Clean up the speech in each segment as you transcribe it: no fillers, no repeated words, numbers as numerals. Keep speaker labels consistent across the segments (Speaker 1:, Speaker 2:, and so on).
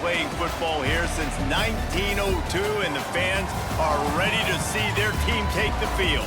Speaker 1: playing football here since 1902, and the fans are ready to see their team take the field.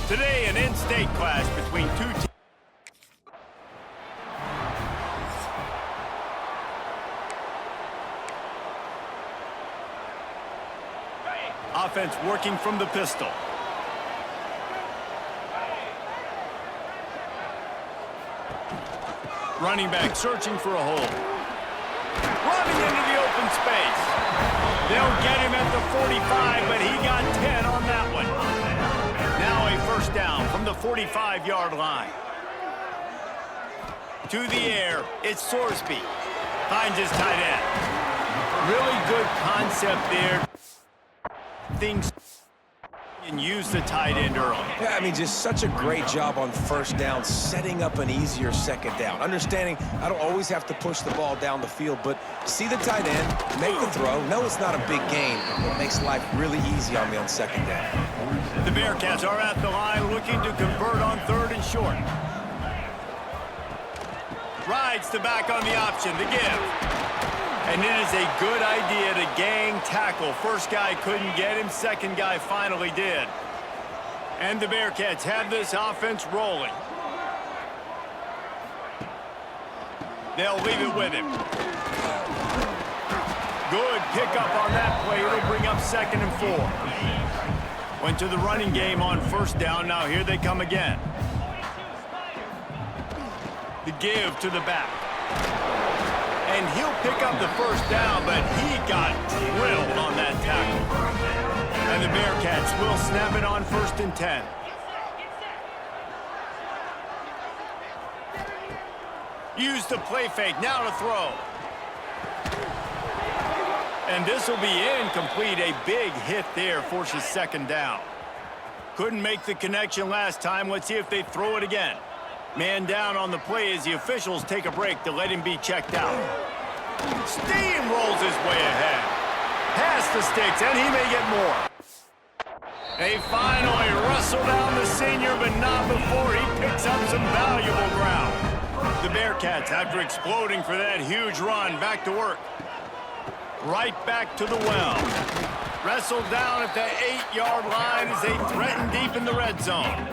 Speaker 1: Today, an in-state clash between two teams. Offense working from the pistol. Running back searching for a hole. Running into the open space. They'll get him at the 45, but he got 10 on that one. Now a first down from the 45-yard line. To the air, it's Sorsby. Finds his tight end. Really good concept there. Things and use the tight end early.
Speaker 2: Yeah, I mean, just such a great job on first down, setting up an easier second down. Understanding I don't always have to push the ball down the field, but see the tight end, make the throw. No, it's not a big gain, but it makes life really easy on me on second down.
Speaker 1: The Bearcats are at the line looking to convert on third and short. Rides the back on the option, the give. And it is a good idea to gang tackle. First guy couldn't get him, second guy finally did. And the Bearcats have this offense rolling. They'll leave it with him. Good pickup on that play. It'll bring up 2nd and 4. Went to the running game on first down. Now here they come again. The give to the back. And he'll pick up the first down, but he got drilled on that tackle. And the Bearcats will snap it on 1st and 10. Use the play fake, now to throw. And this will be incomplete. A big hit there forces 2nd down. Couldn't make the connection last time. Let's see if they throw it again. Man down on the play as the officials take a break to let him be checked out. Steamrolls his way ahead. Past the sticks, and he may get more. They finally wrestle down the senior, but not before he picks up some valuable ground. The Bearcats, after exploding for that huge run, back to work. Right back to the well. Wrestled down at the 8-yard line as they threaten deep in the red zone.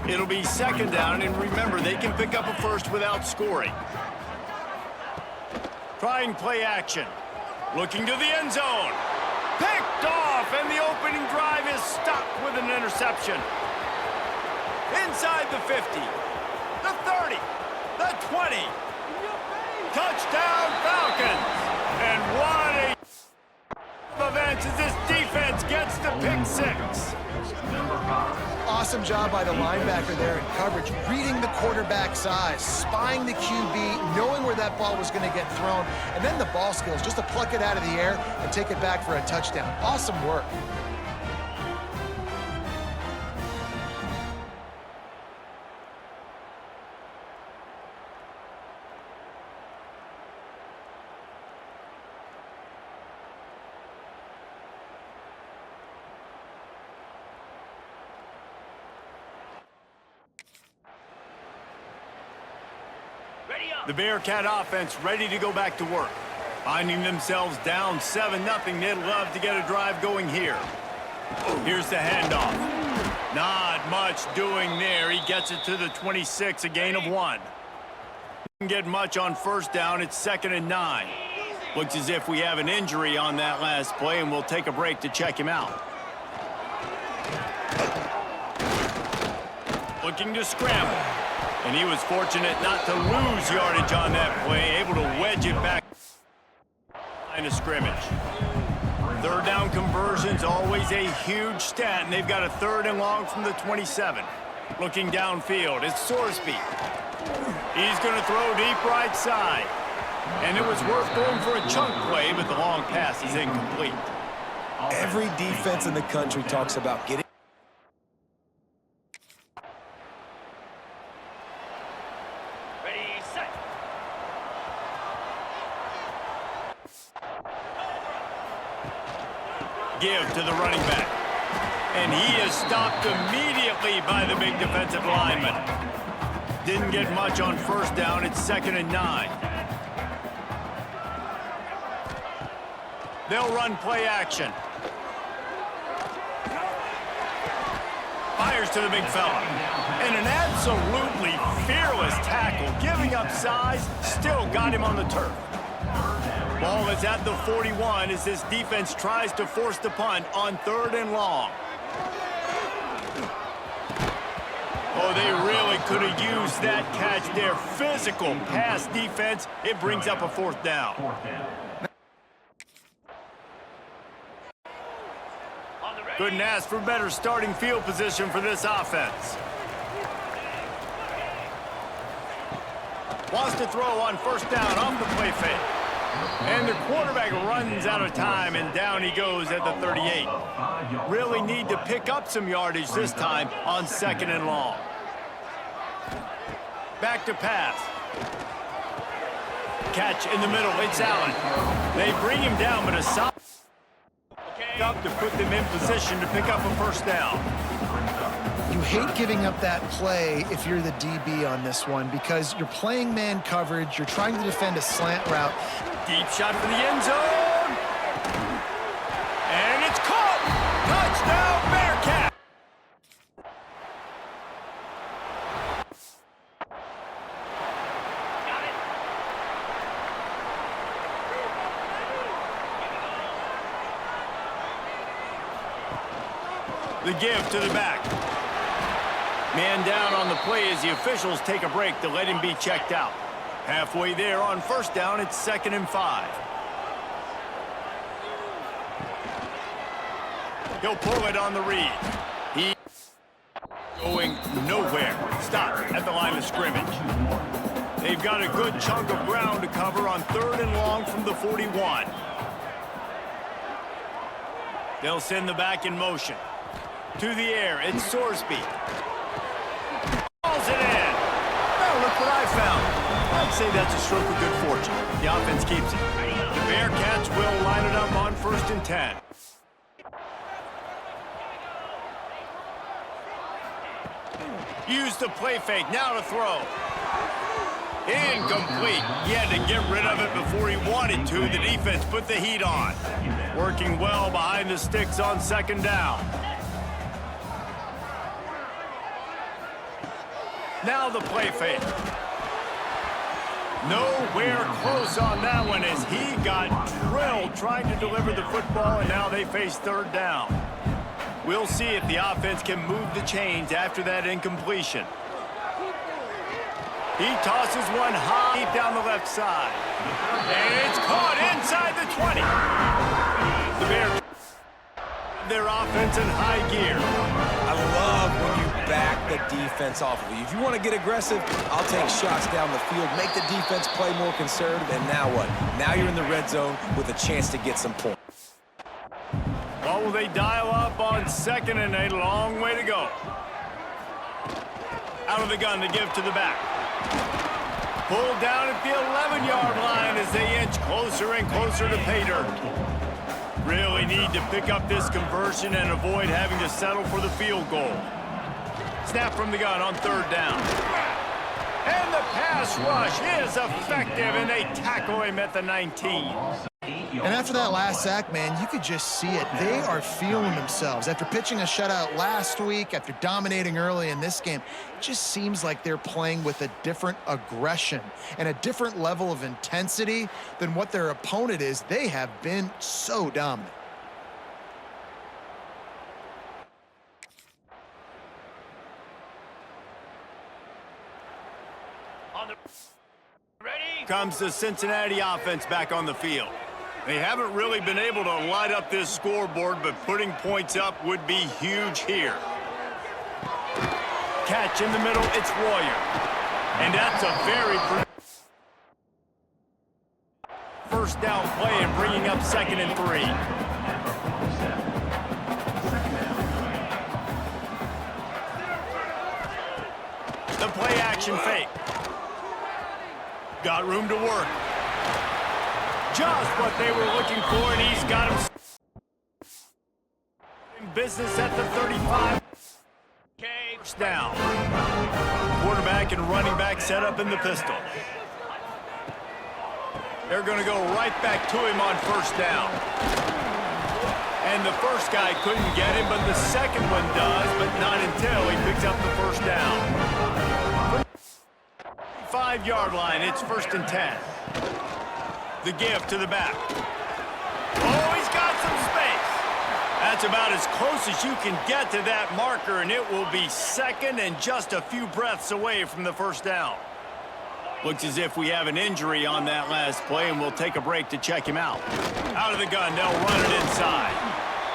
Speaker 1: It'll be 2nd down, and remember, they can pick up a first without scoring. Trying play action. Looking to the end zone. Picked off, and the opening drive is stopped with an interception. Inside the 50, the 30, the 20. Touchdown, Falcons! And what a event as this defense gets the pick 6.
Speaker 3: Awesome job by the linebacker there in coverage, reading the quarterback's eyes, spying the QB, knowing where that ball was going to get thrown, and then the ball skills just to pluck it out of the air and take it back for a touchdown. Awesome work.
Speaker 1: The Bearcat offense ready to go back to work. Finding themselves down 7-0, they'd love to get a drive going here. Here's the handoff. Not much doing there. He gets it to the 26, a gain of 1. Didn't get much on first down. It's 2nd and 9. Looks as if we have an injury on that last play, and we'll take a break to check him out. Looking to scramble. And he was fortunate not to lose yardage on that play, able to wedge it back line of scrimmage. 3rd down conversions, always a huge stat, and they've got a 3rd and long from the 27. Looking downfield, it's Sorsby. He's going to throw deep right side. And it was worth going for a chunk play, but the long pass is incomplete.
Speaker 2: Every defense in the country talks about getting
Speaker 1: give to the running back. And he is stopped immediately by the big defensive lineman. Didn't get much on first down. It's 2nd and 9. They'll run play action. Fires to the big fella. And an absolutely fearless tackle, giving up size, still got him on the turf. Ball is at the 41 as this defense tries to force the punt on 3rd and long. Oh, they really could have used that catch there. Physical pass defense. It brings up a 4th down. Couldn't ask for better starting field position for this offense. Wants to throw on 1st down off the play fake. And the quarterback runs out of time, and down he goes at the 38. Really need to pick up some yardage this time on 2nd and long. Back to pass. Catch in the middle. It's Allen. They bring him down, but a solid up to put them in position to pick up a 1st down.
Speaker 3: You hate giving up that play if you're the DB on this one because you're playing man coverage. You're trying to defend a slant route.
Speaker 1: Deep shot for the end zone. And it's caught. Touchdown, Bearcat. The give to the back. Man down on the play as the officials take a break to let him be checked out. Halfway there on 1st down, it's 2nd and 5. He'll pull it on the read. He going nowhere. Stop at the line of scrimmage. They've got a good chunk of ground to cover on 3rd and long from the 41. They'll send the back in motion. To the air, it's Sorsby. Calls it in. Oh, look what I found. I'd say that's a stroke of good fortune. The offense keeps it. The Bearcats will line it up on 1st and 10. Use the play fake, now to throw. Incomplete. He had to get rid of it before he wanted to. The defense put the heat on. Working well behind the sticks on 2nd down. Now the play fake. Nowhere close on that one as he got drilled trying to deliver the football, and now they face 3rd down. We'll see if the offense can move the chains after that incompletion. He tosses one high down the left side. And it's caught inside the 20. The Bears, their offense in high gear.
Speaker 2: I love when you back the defense off of you. If you want to get aggressive, I'll take shots down the field, make the defense play more conservative, and now what? Now you're in the red zone with a chance to get some points.
Speaker 1: Well, will they dial up on 2nd and 8? Long way to go. Out of the gun to give to the back. Pulled down at the 11-yard line as they inch closer and closer to pay dirt. Really need to pick up this conversion and avoid having to settle for the field goal. Snap from the gun on 3rd down. And the pass rush is effective, and they tackle him at the 19.
Speaker 3: And after that last sack, man, you could just see it. They are feeling themselves. After pitching a shutout last week, after dominating early in this game, it just seems like they're playing with a different aggression and a different level of intensity than what their opponent is. They have been so dominant.
Speaker 1: Comes the Cincinnati offense back on the field. They haven't really been able to light up this scoreboard, but putting points up would be huge here. Catch in the middle, it's Royer. And that's a very first down play and bringing up 2nd and 3. The play action fake. Got room to work. Just what they were looking for, and he's got him in business at the 35. First down. Quarterback and running back set up in the pistol. They're going to go right back to him on first down. And the first guy couldn't get him, but the second one does, but not until he picks up the first down. 5-yard line, it's 1st and 10. The give to the back. Oh, he's got some space. That's about as close as you can get to that marker, and it will be second and just a few breaths away from the first down. Looks as if we have an injury on that last play, and we'll take a break to check him out. Out of the gun, they'll run it inside.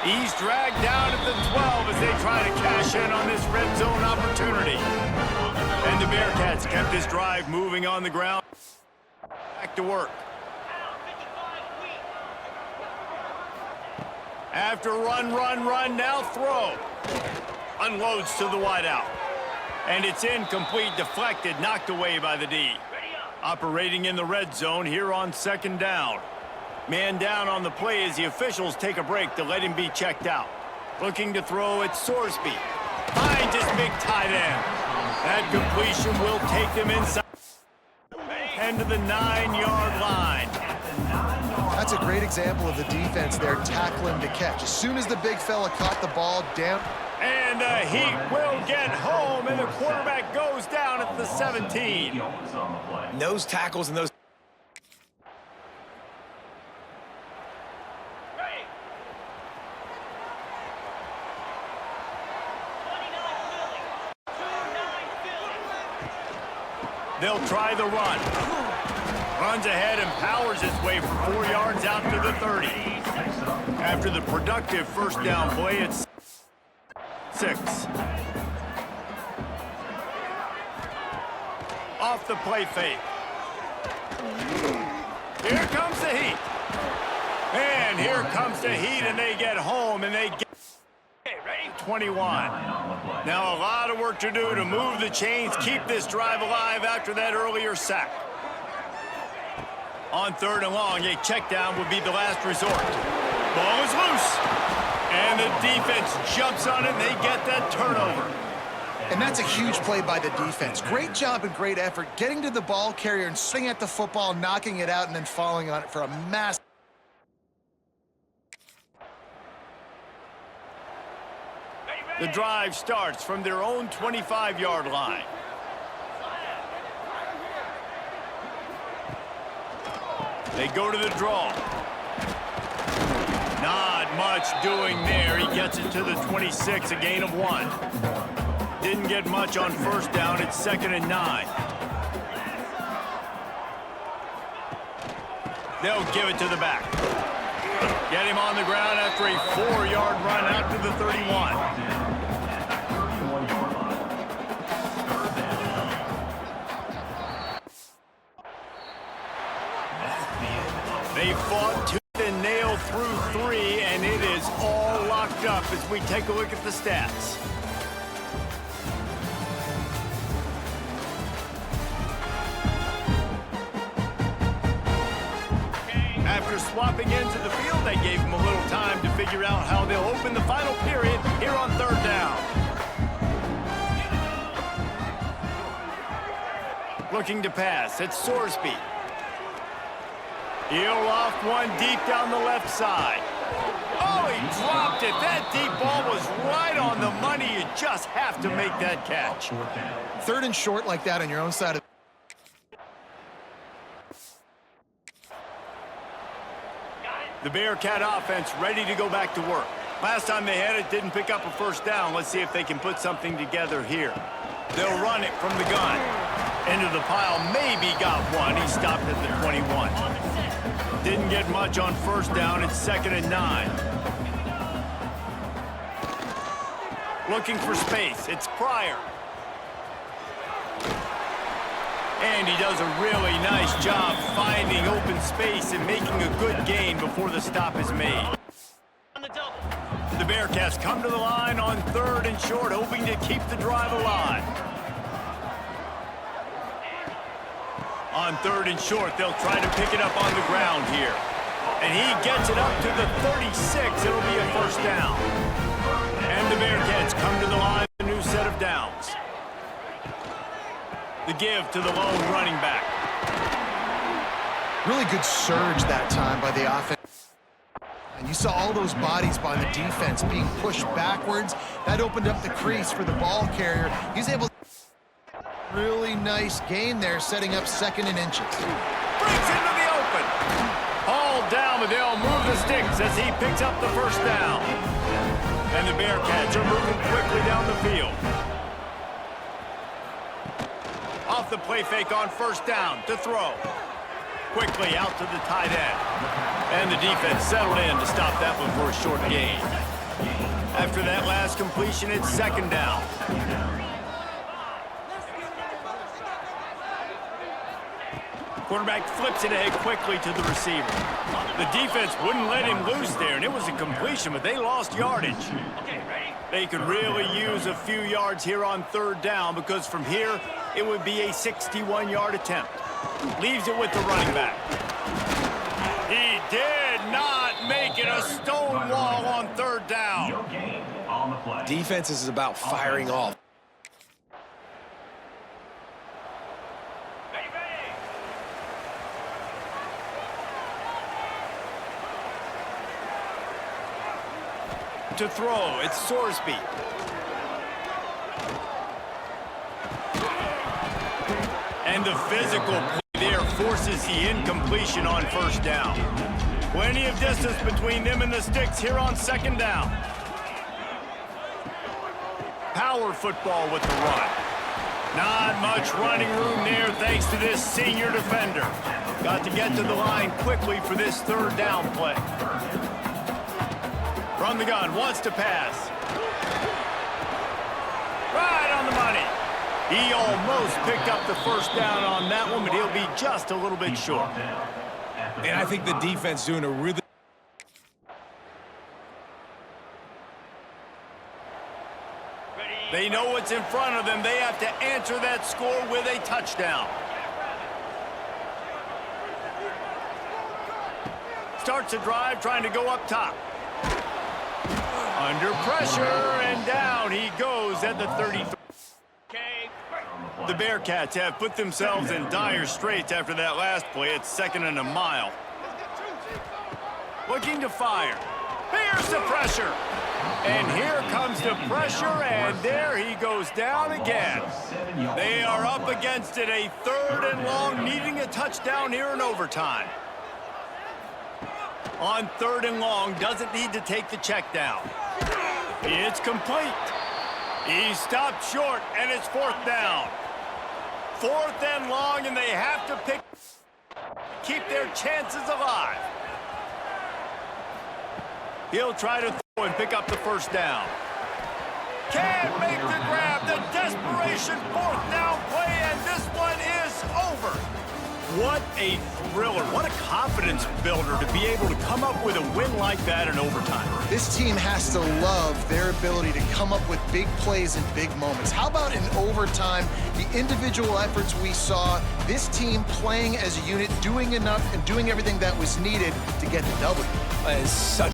Speaker 1: He's dragged down at the 12 as they try to cash in on this red zone opportunity. And the Bearcats kept this drive moving on the ground. Back to work. After run, now throw. Unloads to the wideout. And it's incomplete, deflected, knocked away by the D. Operating in the red zone here on 2nd down. Man down on the play as the officials take a break to let him be checked out. Looking to throw at Sorsby. Finds his big tight end. That completion will take them inside. End of the 9-yard line.
Speaker 3: That's a great example of the defense there tackling to catch. As soon as the big fella caught the ball down.
Speaker 1: And the Heat will get home, and the quarterback goes down at the 17.
Speaker 2: Nose tackles and those.
Speaker 1: They'll try the run. Runs ahead and powers his way for 4 yards out to the 30. After the productive first down play, it's 6. Off the play fake. Here comes the Heat. And here comes the Heat, and they get home, and they get 21. Now a lot of work to do to move the chains, keep this drive alive after that earlier sack. On 3rd and long, a check down would be the last resort. Ball is loose. And the defense jumps on it, and they get that turnover.
Speaker 3: And that's a huge play by the defense. Great job and great effort getting to the ball carrier and swinging at the football, knocking it out, and then falling on it for a massive.
Speaker 1: The drive starts from their own 25-yard line. They go to the draw. Not much doing there. He gets it to the 26, a gain of 1. Didn't get much on first down. It's 2nd and 9. They'll give it to the back. Get him on the ground after a 4-yard run out to the 31. They fought tooth and nail through 3, and it is all locked up as we take a look at the stats. After swapping into the field, they gave him a little time to figure out how they'll open the final period here on 3rd down. Looking to pass, it's Sorsby. He'll off one deep down the left side. Oh, he dropped it. That deep ball was right on the money. You just have to make that catch.
Speaker 3: 3rd and short like that on your own side of.
Speaker 1: The Bearcat offense ready to go back to work. Last time they had it, didn't pick up a first down. Let's see if they can put something together here. They'll run it from the gun. Into the pile, maybe got one. He stopped at the 21. Didn't get much on first down. It's 2nd and 9. Looking for space. It's Pryor. And he does a really nice job finding open space and making a good gain before the stop is made. The Bearcats come to the line on 3rd and short, hoping to keep the drive alive. On 3rd and short, they'll try to pick it up on the ground here. And he gets it up to the 36. It'll be a first down. And the Bearcats come to the line with a new set of downs. The give to the lone running back.
Speaker 3: Really good surge that time by the offense. And you saw all those bodies by the defense being pushed backwards. That opened up the crease for the ball carrier. He's able to... Really nice gain there, setting up 2nd and inches.
Speaker 1: Brings into the open. Hauled down, but they'll move the sticks as he picks up the first down. And the Bearcats are moving quickly down the field. Off the play fake on 1st down to throw. Quickly out to the tight end. And the defense settled in to stop that one for a short gain. After that last completion, it's 2nd down. Quarterback flips it ahead quickly to the receiver. The defense wouldn't let him loose there, and it was a completion, but they lost yardage. They could really use a few yards here on 3rd down because from here, it would be a 61-yard attempt. Leaves it with the running back. He did not make it a stone wall on 3rd down.
Speaker 2: Defense is about firing off.
Speaker 1: To throw, it's Sorsby. And the physical play there forces the incompletion on 1st down. Plenty of distance between them and the sticks here on 2nd down. Power football with the run. Not much running room there thanks to this senior defender. Got to get to the line quickly for this 3rd down play. From the gun, wants to pass. Right on the money. He almost picked up the 1st down on that one, but he'll be just a little bit short.
Speaker 2: And I think the defense doing a really...
Speaker 1: They know what's in front of them. They have to answer that score with a touchdown. Starts a drive trying to go up top. Under pressure, and down he goes at the 33. The Bearcats have put themselves in dire straits after that last play. It's 2nd and a mile. Looking to fire. Here's the pressure. And here comes the pressure, and there he goes down again. They are up against it, a 3rd and long, needing a touchdown here in overtime. On 3rd and long, doesn't need to take the check down. It's complete. He stopped short, and it's 4th down. 4th and long, and they have to keep their chances alive. He'll try to throw and pick up the 1st down. Can't make the grab. The desperation 4th down play, and this one is over. What a thriller. What a confidence builder to be able to come up with a win like that in overtime.
Speaker 3: This team has to love their ability to come up with big plays in big moments. How about in overtime, the individual efforts we saw, this team playing as a unit, doing enough and doing everything that was needed to get the W.
Speaker 2: It's such